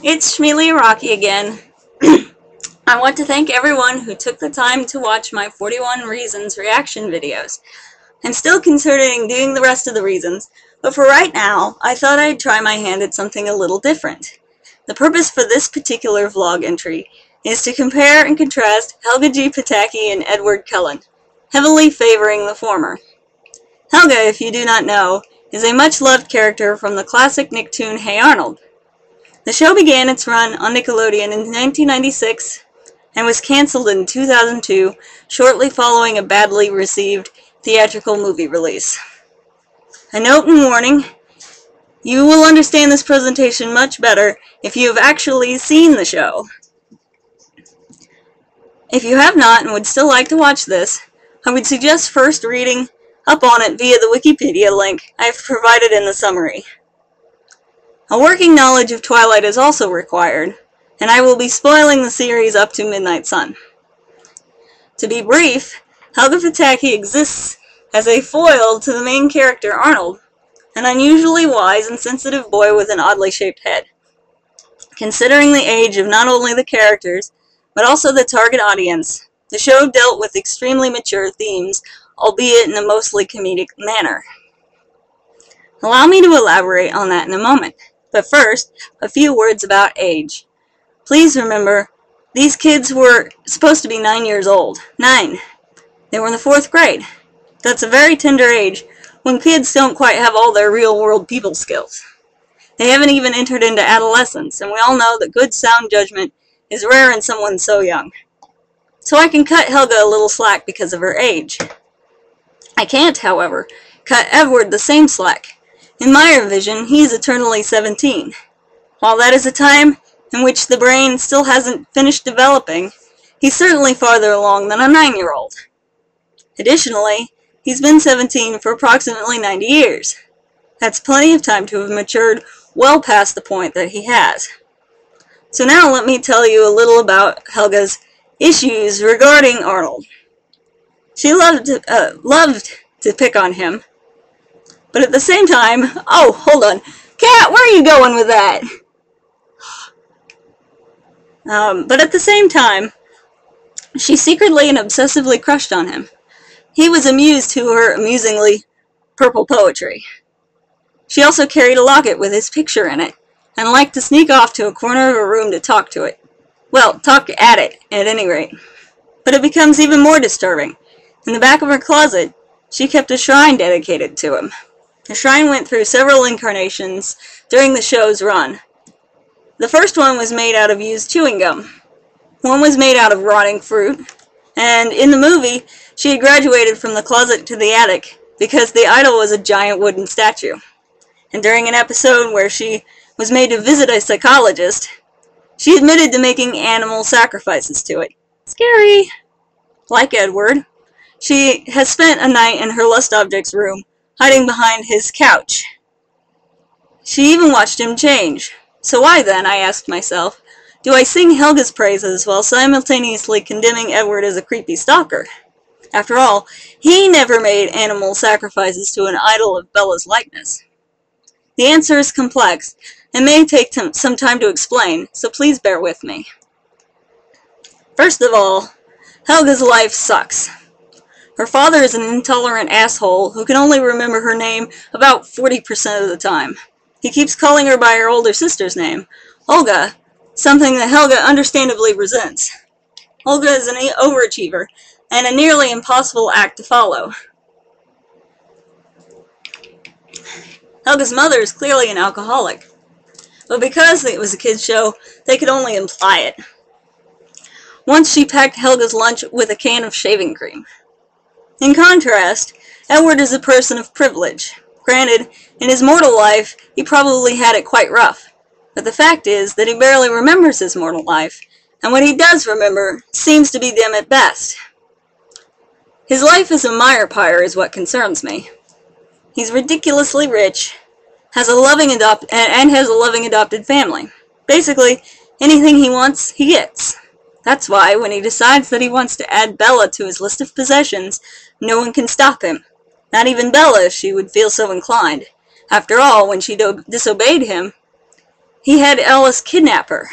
It's Shmeely Rocky again. I want to thank everyone who took the time to watch my 41 Reasons reaction videos. I'm still considering doing the rest of the reasons, but for right now, I thought I'd try my hand at something a little different. The purpose for this particular vlog entry is to compare and contrast Helga G. Pataki and Edward Cullen, heavily favoring the former. Helga, if you do not know, is a much-loved character from the classic Nicktoon Hey Arnold. The show began its run on Nickelodeon in 1996 and was cancelled in 2002, shortly following a badly received theatrical movie release. A note and warning, you will understand this presentation much better if you have actually seen the show. If you have not and would still like to watch this, I would suggest first reading up on it via the Wikipedia link I have provided in the summary. A working knowledge of Twilight is also required, and I will be spoiling the series up to Midnight Sun. To be brief, Helga Pataki exists as a foil to the main character Arnold, an unusually wise and sensitive boy with an oddly shaped head. Considering the age of not only the characters, but also the target audience, the show dealt with extremely mature themes, albeit in a mostly comedic manner. Allow me to elaborate on that in a moment. But first, a few words about age. Please remember, these kids were supposed to be 9 years old. 9. They were in the 4th grade. That's a very tender age when kids don't quite have all their real-world people skills. They haven't even entered into adolescence, and we all know that good sound judgment is rare in someone so young. So I can cut Helga a little slack because of her age. I can't, however, cut Edward the same slack. In my vision, he is eternally 17. While that is a time in which the brain still hasn't finished developing, he's certainly farther along than a 9-year-old. Additionally, he's been 17 for approximately 90 years. That's plenty of time to have matured well past the point that he has. So now let me tell you a little about Helga's issues regarding Arnold. She loved to pick on him. But at the same time, oh, hold on. Cat, where are you going with that? But at the same time, she secretly and obsessively crushed on him. He was amused to her amusingly purple poetry. She also carried a locket with his picture in it, and liked to sneak off to a corner of her room to talk to it. Well, talk at it, at any rate. But it becomes even more disturbing. In the back of her closet, she kept a shrine dedicated to him. The shrine went through several incarnations during the show's run. The first one was made out of used chewing gum. One was made out of rotting fruit. And in the movie, she had graduated from the closet to the attic because the idol was a giant wooden statue. And during an episode where she was made to visit a psychologist, she admitted to making animal sacrifices to it. Scary! Like Edward, she has spent a night in her lust object's room, hiding behind his couch. She even watched him change. So why then, I asked myself, do I sing Helga's praises while simultaneously condemning Edward as a creepy stalker? After all, he never made animal sacrifices to an idol of Bella's likeness. The answer is complex, and may take some time to explain, so please bear with me. First of all, Helga's life sucks. Her father is an intolerant asshole who can only remember her name about 40% of the time. He keeps calling her by her older sister's name, Olga, something that Helga understandably resents. Olga is an overachiever, and a nearly impossible act to follow. Helga's mother is clearly an alcoholic, but because it was a kids' show, they could only imply it. Once she packed Helga's lunch with a can of shaving cream. In contrast, Edward is a person of privilege. Granted, in his mortal life, he probably had it quite rough. But the fact is that he barely remembers his mortal life, and what he does remember seems to be dim at best. His life as a mire pyre is what concerns me. He's ridiculously rich, has a loving adopted family. Basically, anything he wants, he gets. That's why, when he decides that he wants to add Bella to his list of possessions, no one can stop him. Not even Bella, if she would feel so inclined. After all, when she disobeyed him, he had Alice kidnap her.